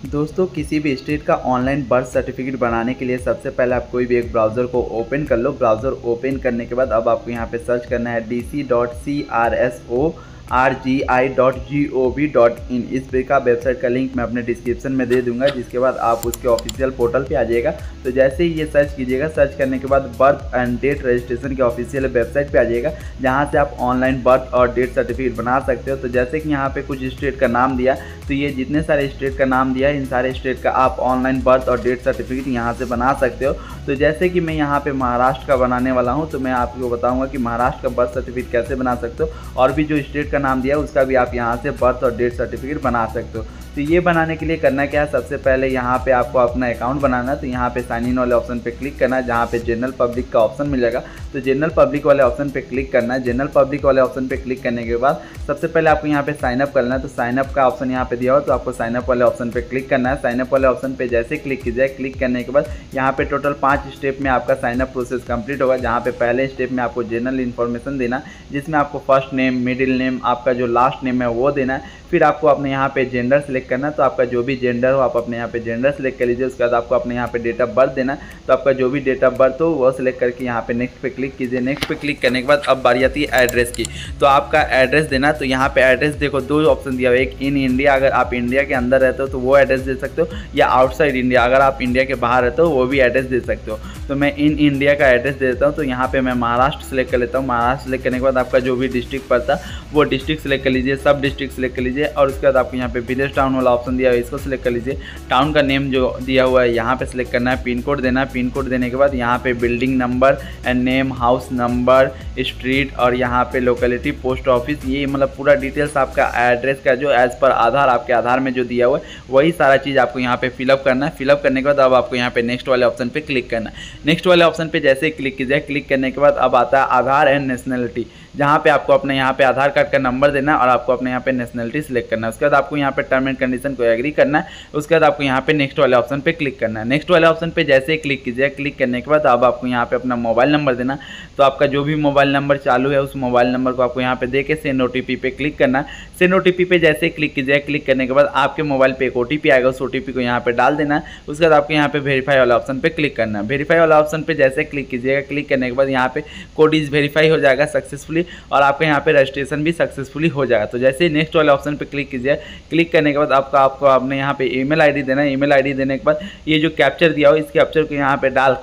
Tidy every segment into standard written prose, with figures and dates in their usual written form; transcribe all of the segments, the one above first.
दोस्तों किसी भी स्टेट का ऑनलाइन बर्थ सर्टिफिकेट बनाने के लिए सबसे पहले आप कोई भी एक ब्राउज़र को ओपन कर लो। ब्राउज़र ओपन करने के बाद अब आपको यहाँ पे सर्च करना है dc.crso.rgi.gov.in। इस पे का वेबसाइट का लिंक मैं अपने डिस्क्रिप्शन में दे दूंगा, जिसके बाद आप उसके ऑफिशियल पोर्टल पे आ जाइएगा। तो जैसे ही ये सर्च कीजिएगा, सर्च करने के बाद बर्थ एंड डेट रजिस्ट्रेशन के ऑफिशियल वेबसाइट पे आ जाइएगा, जहाँ से आप ऑनलाइन बर्थ और डेट सर्टिफिकेट बना सकते हो। तो जैसे कि यहाँ पे कुछ स्टेट का नाम दिया, तो ये जितने सारे स्टेट का नाम दिया है, इन सारे स्टेट का आप ऑनलाइन बर्थ और डेट सर्टिफिकेट यहाँ से बना सकते हो। तो जैसे कि मैं यहाँ पे महाराष्ट्र का बनाने वाला हूँ, तो मैं आपको बताऊँगा कि महाराष्ट्र का बर्थ सर्टिफिकेट कैसे बना सकते हो, और भी जो स्टेट का नाम दिया उसका भी आप यहाँ से बर्थ और डेट सर्टिफिकेट बना सकते हो। तो ये बनाने के लिए करना क्या है, सबसे पहले यहाँ पे आपको अपना अकाउंट बनाना है। तो यहाँ पे साइन इन वाले ऑप्शन पे क्लिक करना है, जहाँ पे जनरल पब्लिक का ऑप्शन मिलेगा। तो जनरल पब्लिक वाले ऑप्शन पे क्लिक करना है। जनरल पब्लिक वाले ऑप्शन पे क्लिक करने के बाद सबसे पहले आपको यहाँ पे साइन अप करना है। तो साइन अप का ऑप्शन यहाँ पे दिया हो, तो आपको साइन अप वाले ऑप्शन पे क्लिक करना है। साइन अप वाले ऑप्शन पे जैसे क्लिक कीजिए, क्लिक करने के बाद यहाँ पे टोटल 5 स्टेप में आपका साइन अप प्रोसेस कंप्लीट होगा। जहाँ पे पहले स्टेप में आपको जनरल इन्फॉर्मेशन देना, जिसमें आपको फर्स्ट नेम, मिडिल नेम, आपका जो लास्ट नेम है वो देना है। फिर आपको अपने यहाँ पे जेंडर सेलेक्ट करना है। तो आपका जो भी जेंडर हो आप अपने यहाँ पे जेंडर सेलेक्ट कर लीजिए। उसके बाद आपको अपने यहाँ पे डेट ऑफ बर्थ देना है। तो आपका जो भी डेट ऑफ बर्थ हो वो सेलेक्ट करके यहाँ पे नेक्स्ट पे क्लिक कीजिए। नेक्स्ट पे क्लिक करने के बाद अब बारी आती है एड्रेस की। तो आपका एड्रेस देना। तो यहाँ पे एड्रेस देखो 2 ऑप्शन दिया हुआ है, एक इन इंडिया, अगर आप इंडिया के अंदर रहते हो तो वो एड्रेस दे सकते हो, या आउटसाइड इंडिया, अगर आप इंडिया के बाहर रहते हो वो भी एड्रेस दे सकते हो। तो मैं इन इंडिया का एड्रेस दे देता हूँ। तो यहाँ पे मैं महाराष्ट्र सेलेक्ट कर लेता हूँ। महाराष्ट्र सेलेक्ट करने के बाद आपका जो भी डिस्ट्रिक्ट पड़ता वो डिस्ट्रिक्ट सेलेक्ट कर लीजिए, सब डिस्ट्रिक्ट सेलेक्ट कर लीजिए। और उसके बाद आपको यहाँ पे विलेज टाउन वाला ऑप्शन दिया हुआ है, इसको सेलेक्ट कर लीजिए। टाउन का नेम जो दिया हुआ है यहाँ पे सेलेक्ट करना है। पिन कोड देना है। पिन कोड देने के बाद यहाँ पे building number and name, house number, street और यहाँ पे लोकेलिटी, पोस्ट ऑफिस, ये मतलब पूरा डिटेल्स आपका एड्रेस का जो एज पर आधार, आपके आधार में जो दिया हुआ है वही सारा चीज़ आपको यहाँ पे फिलअप करना है। फिलअप करने के बाद अब आपको यहाँ पे नेक्स्ट वाले ऑप्शन पे क्लिक करना है। नेक्स्ट वाले ऑप्शन पे जैसे ही क्लिक कीजिए, क्लिक करने के बाद अब आता है आधार एंड नेशनलिटी, जहाँ पे आपको अपने यहाँ पे आधार कार्ड का नंबर देना है और आपको अपने यहाँ पे नेशनलिटी सिलेक्ट करना है। उसके बाद आपको यहाँ पे टर्म एंड कंडीशन को एग्री करना है। उसके बाद आपको यहाँ पे नेक्स्ट वाले ऑप्शन पे क्लिक करना है। नेक्स्ट वाले ऑप्शन पे जैसे ही क्लिक कीजिए, क्लिक करने के बाद अब आपको यहाँ पे अपना मोबाइल नंबर देना। तो आपका जो भी मोबाइल नंबर चालू है उस मोबाइल नंबर को आपको यहाँ पे दे के सेंड ओटीपी पे क्लिक करना है। सेंड ओटीपी पे जैसे ही क्लिक कीजिए, क्लिक करने के बाद आपके मोबाइल पे एक ओटीपी आएगा, उस ओटीपी को यहाँ पे डाल देना है। उसके बाद आपको यहाँ पे वेरीफाई वाला ऑप्शन पे क्लिक करना है। वेरीफाई वाला ऑप्शन पे जैसे क्लिक कीजिएगा, क्लिक करने के बाद यहाँ पे कोड इज वेरीफाई हो जाएगा सक्सेसफुली और आपका यहाँ पे रजिस्ट्रेशन भी सक्सेसफुली हो जाएगा। तो जैसे ही नेक्स्ट वाले ऑप्शन पे क्लिक कीजिए, क्लिक करने के बाद आपको अपने यहाँ पे ईमेल आईडी देना है। ईमेल आईडी देने के बाद ये जो कैप्चर दिया हो इस कैप्चर को यहाँ पे डाल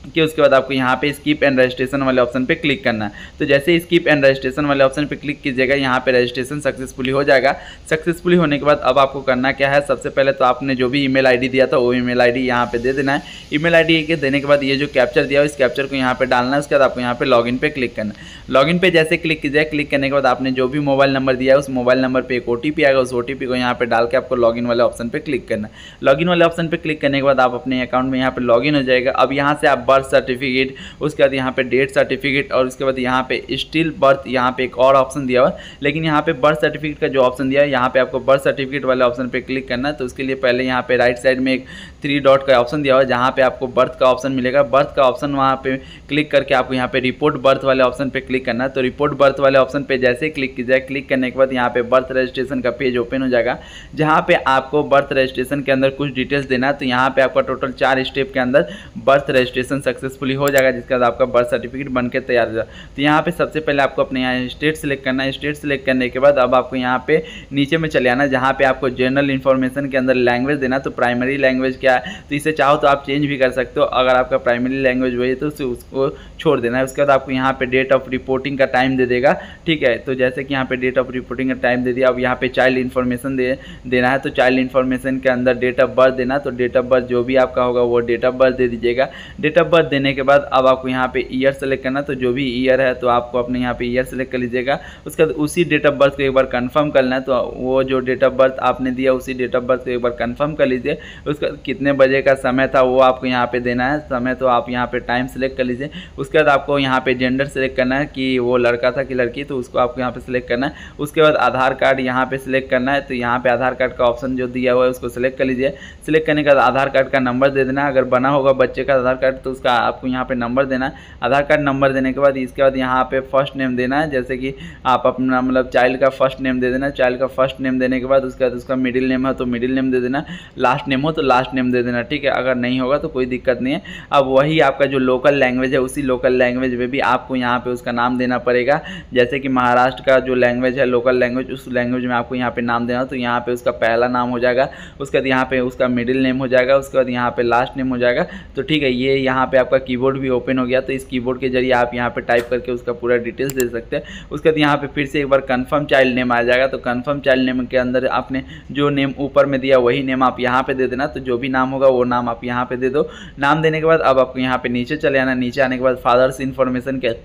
कि उसके बाद आपको यहाँ पे स्किप एंड रजिस्ट्रेशन वाले ऑप्शन पे क्लिक करना है। तो जैसे ही स्किप एंड रजिस्ट्रेशन वाले ऑप्शन पे क्लिक कीजिएगा, यहाँ पे रजिस्ट्रेशन सक्सेसफुली हो जाएगा। सक्सेसफुली होने के बाद अब आपको करना क्या है, सबसे पहले तो आपने जो भी ईमेल आईडी दिया था वो ईमेल आईडी यहाँ पे दे देना है। ईमेल आईडी के देने के बाद ये जो कैप्चर दिया हो इस कैप्चर को यहाँ पे डालना है। उसके बाद आपको यहाँ पे लॉगिन पे क्लिक करना है। लॉगिन पे जैसे क्लिक कीजिए, क्लिक करने के बाद आपने जो भी मोबाइल नंबर दिया है उस मोबाइल नंबर पर एक ओटीपी आएगा, उस ओटीपी को यहाँ पे डाल के आपको लॉगिन वाले ऑप्शन पे क्लिक करना है। लॉगिन वाले ऑप्शन पे क्लिक करने के बाद आप अपने अकाउंट में यहाँ पे लॉगिन हो जाएगा। अब यहाँ से आप बर्थ सर्टिफिकेट, उसके बाद यहाँ पे डेट सर्टिफिकेट और उसके बाद यहाँ पे स्टिल बर्थ, यहाँ पे एक और ऑप्शन दिया हुआ है, लेकिन यहाँ पे बर्थ सर्टिफिकेट का जो ऑप्शन दिया है यहाँ पे आपको बर्थ सर्टिफिकेट वाले ऑप्शन पे क्लिक करना है। तो उसके लिए पहले यहाँ पे राइट साइड में एक 3 डॉट का ऑप्शन दिया हुआ है, जहाँ पे आपको बर्थ का ऑप्शन मिलेगा। बर्थ का ऑप्शन वहाँ पे क्लिक करके आपको यहाँ पे रिपोर्ट बर्थ वाले ऑप्शन पे क्लिक करना है। तो रिपोर्ट बर्थ वाले ऑप्शन पे जैसे क्लिक कीजिए, क्लिक करने के बाद यहाँ पे बर्थ रजिस्ट्रेशन का पेज ओपन हो जाएगा, जहाँ पे आपको बर्थ रजिस्ट्रेशन के अंदर कुछ डिटेल्स देना है। तो यहाँ पे आपका टोटल 4 स्टेप के अंदर बर्थ रजिस्ट्रेशन सक्सेसफुली हो जाएगा, जिसके बाद आपका बर्थ सर्टिफिकेट बनके तैयार हो जाए। तो यहाँ पे सबसे पहले आपको अपने यहाँ स्टेट सेलेक्ट करना है। स्टेट सेलेक्ट करने के बाद अब आपको यहाँ पे नीचे में चले आना, जहाँ पे आपको जनरल इन्फॉर्मेशन के अंदर लैंग्वेज देना। तो प्राइमरी लैंग्वेज क्या है, तो इसे चाहो तो आप चेंज भी कर सकते हो। अगर आपका प्राइमरी लैंग्वेज वही है तो उसको छोड़ देना है। उसके बाद आपको यहाँ पे डेट ऑफ रिपोर्टिंग का टाइम दे देगा, ठीक है। तो जैसे कि यहाँ पे डेट ऑफ रिपोर्टिंग का टाइम दे दिया। अब यहाँ पे चाइल्ड इन्फॉर्मेशन देना है। तो चाइल्ड इन्फॉर्मेशन के अंदर डेट ऑफ बर्थ देना। तो डेट ऑफ बर्थ जो भी आपका होगा वो डेट ऑफ बर्थ दे दीजिएगा। डेट ऑफ बर्थ देने के बाद अब आपको यहाँ पे ईयर सेलेक्ट करना। तो जो भी ईयर है तो आपको अपने यहाँ पे ईयर सेलेक्ट कर लीजिएगा। उसके बाद उसी डेट ऑफ बर्थ को एक बार कंफर्म करना है। तो वो जो डेट ऑफ बर्थ आपने दिया उसी डेट ऑफ बर्थ को एक बार कंफर्म कर लीजिए। उसका कितने बजे का समय था वो आपको यहाँ पे देना है। समय तो आप यहाँ पे टाइम सेलेक्ट कर लीजिए। उसके बाद आपको यहाँ पे जेंडर सेलेक्ट करना है कि वो लड़का था कि लड़की, तो उसको आपको यहाँ पे सिलेक्ट करना है। उसके बाद आधार कार्ड यहाँ पे सिलेक्ट करना है। तो यहाँ पे आधार कार्ड का ऑप्शन जो दिया हुआ है उसको सिलेक्ट कर लीजिए। सिलेक्ट करने के बाद आधार कार्ड का नंबर दे देना। अगर बना होगा बच्चे का आधार कार्ड तो उसका आपको यहाँ पे नंबर देना है। आधार कार्ड नंबर देने के बाद इसके बाद यहाँ पे फर्स्ट नेम देना है, जैसे कि आप अपना मतलब चाइल्ड का फर्स्ट नेम दे देना। चाइल्ड का फर्स्ट नेम देने के बाद उसके बाद उसका मिडिल नेम है तो मिडिल नेम दे देना, लास्ट नेम हो तो लास्ट नेम दे देना, ठीक है। अगर नहीं होगा तो कोई दिक्कत नहीं है। अब वही आपका जो लोकल लैंग्वेज है उसी लोकल लैंग्वेज में भी आपको यहाँ पे उसका नाम देना पड़ेगा। जैसे कि महाराष्ट्र का जो लैंग्वेज है लोकल लैंग्वेज, उस लैंग्वेज में आपको यहाँ पे नाम देना, तो यहाँ पे उसका पहला नाम हो जाएगा, उसके बाद यहाँ पे उसका मिडिल नेम हो जाएगा, उसके बाद यहाँ पे लास्ट नेम हो जाएगा। तो ठीक है, ये यहाँ पे आपका कीबोर्ड भी ओपन हो गया, तो इस कीबोर्ड के जरिए आप यहाँ पे टाइप करके उसका पूरा डिटेल्स दे सकते हैं। उसके बाद यहाँ पे फिर से एक बार कन्फर्म चाइल्ड नेम आ जाएगा, तो कन्फर्म चाइल्ड नेम के अंदर आपने जो नेम ऊपर में दिया वही नेम आप यहाँ पे दे देना। तो जो भी नाम होगा वो नाम आप यहाँ पे दे दो। नाम देने के बाद अब आपको यहाँ पे नीचे चले आना। नीचे आने के बाद फादर्स इन्फॉर्मेशन के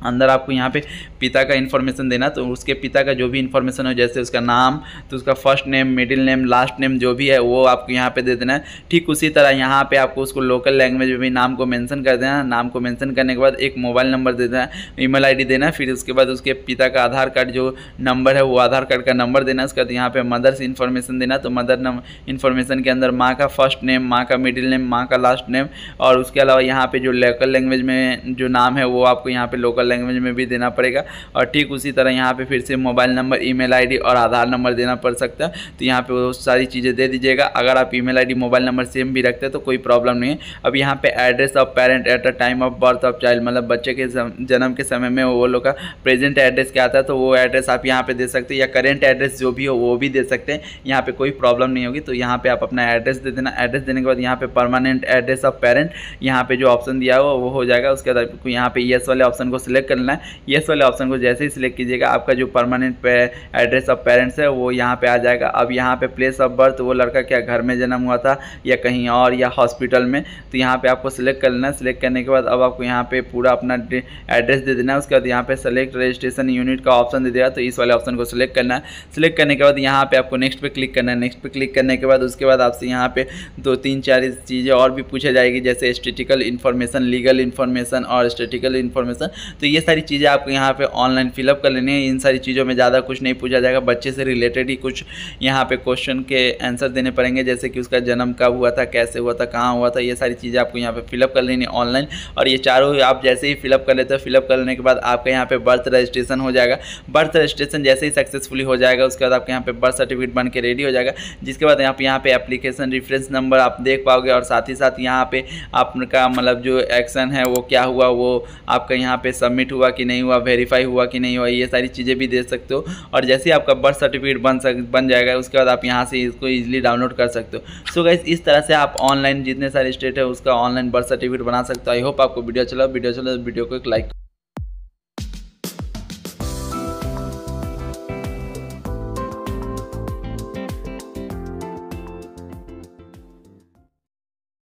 अंदर आपको यहाँ पे पिता का इन्फॉर्मेशन देना। तो उसके पिता का जो भी इन्फॉर्मेशन हो, जैसे उसका नाम, तो उसका first name, middle name, last name जो भी है वो आपको यहाँ पे दे देना है। ठीक उसी तरह यहाँ पे आपको उसको लोकल लैंग्वेज में भी नाम को मेंशन कर देना। नाम को मेंशन करने के बाद एक मोबाइल नंबर दे देना, ईमेल आईडी देना। फिर उसके बाद उसके पिता का आधार कार्ड जो नंबर है वो आधार कार्ड का नंबर देना। उसके बाद यहाँ पे मदर्स इन्फॉर्मेशन देना। तो मदर इन्फॉर्मेशन के अंदर माँ का फर्स्ट नेम, माँ का मिडिल नेम, माँ का लास्ट नेम, और उसके अलावा यहाँ पे जो लोकल लैंग्वेज में जो नाम है वो आपको यहाँ पे लोकल लैंग्वेज में भी देना पड़ेगा। और ठीक उसी तरह यहाँ पे फिर से मोबाइल नंबर, ईमेल आईडी और आधार नंबर देना पड़ सकता है। तो यहाँ पे वो सारी चीज़ें दे दीजिएगा। अगर आप email ID, mobile number same भी रखते हैं तो कोई प्रॉब्लम नहीं है। अब यहाँ पे address of parent at the time of birth of child, मतलब बच्चे के जन्म के समय में वो लोग का प्रेजेंट एड्रेस क्या आता है, तो वो एड्रेस आप यहाँ पे दे सकते हैं, या करेंट एड्रेस जो भी हो वो भी दे सकते हैं। यहाँ पे कोई प्रॉब्लम नहीं होगी। तो यहाँ पे आप अपना एड्रेस दे देना। एड्रेस देने के बाद यहाँ पे परमानेंट एड्रेस ऑफ पेरेंट, यहाँ पे जो ऑप्शन दिया हुआ वो हो जाएगा। उसके बाद आपको यहाँ पे येस वाले ऑप्शन को सिलेक्ट करना है। येस वाले ऑप्शन को जैसे ही सिलेक्ट कीजिएगा आपका जो परमानेंट एड्रेस ऑफ पेरेंट्स है वो यहाँ पे आ जाएगा। अब यहाँ पे प्लेस ऑफ बर्थ, वो लड़का क्या घर में जन्म हुआ था या कहीं और या हॉस्पिटल में, तो यहाँ पे आपको सिलेक्ट कर लेना है। सिलेक्ट करने के बाद अब आपको यहाँ पे पूरा अपना एड्रेस दे देना है। उसके बाद यहाँ पे सेलेक्ट रजिस्ट्रेशन यूनिट का ऑप्शन दे देगा, तो इस वाले ऑप्शन को सिलेक्ट करना है। सिलेक्ट करने के बाद यहाँ पे आपको नेक्स्ट पे क्लिक करना है। नेक्स्ट पे क्लिक करने के बाद उसके बाद आपसे यहाँ पे 2-3-4 चीज़ें और भी पूछा जाएगी, जैसे स्टैटिस्टिकल इन्फॉर्मेशन, लीगल इन्फॉर्मेशन और स्टैटिस्टिकल इन्फॉर्मेशन। तो ये सारी चीज़ें आपको यहाँ पे ऑनलाइन फिलअप कर लेनी है। इन सारी चीज़ों में ज़्यादा कुछ नहीं पूछा जाएगा, बच्चे से रिलेटेड ही कुछ यहाँ पे क्वेश्चन के आंसर देने पड़ेंगे, जैसे कि उसका जन्म कब हुआ था, कैसे हुआ था, कहाँ हुआ था, ये सारी चीज़ें आपको यहाँ पे फिलअप कर लेनी है ऑनलाइन। और ये चारों आप जैसे ही फिलअप कर लेते हो, फिलअप करने के बाद आपका यहाँ पे बर्थ रजिस्ट्रेशन हो जाएगा। बर्थ रजिस्ट्रेशन जैसे ही सक्सेसफुली हो जाएगा उसके बाद आपके यहाँ पे बर्थ सर्टिफिकेट बन के रेडी हो जाएगा। जिसके बाद यहाँ पे एप्लीकेशन रेफरेंस नंबर आप देख पाओगे, और साथ ही साथ यहाँ पे आपका मतलब जो एक्शन है वो क्या हुआ, वो आपका यहाँ पे सबमिट हुआ कि नहीं हुआ, वेरीफाई हुआ कि नहीं हुआ, ये सारी चीज़ें भी दे सकते हो। और जैसे ही आपका बर्थ सर्टिफिकेट बन जाएगा उसके बाद आप यहाँ से इसको ईजिली डाउनलोड कर सकते हो। सो गाइस, इस तरह से आप ऑनलाइन जितने सारे स्टेट है उसका ऑनलाइन बर्थ सर्टिफिकेट बना सकते हो। आई होप आपको वीडियो चला तो वीडियो को एक लाइक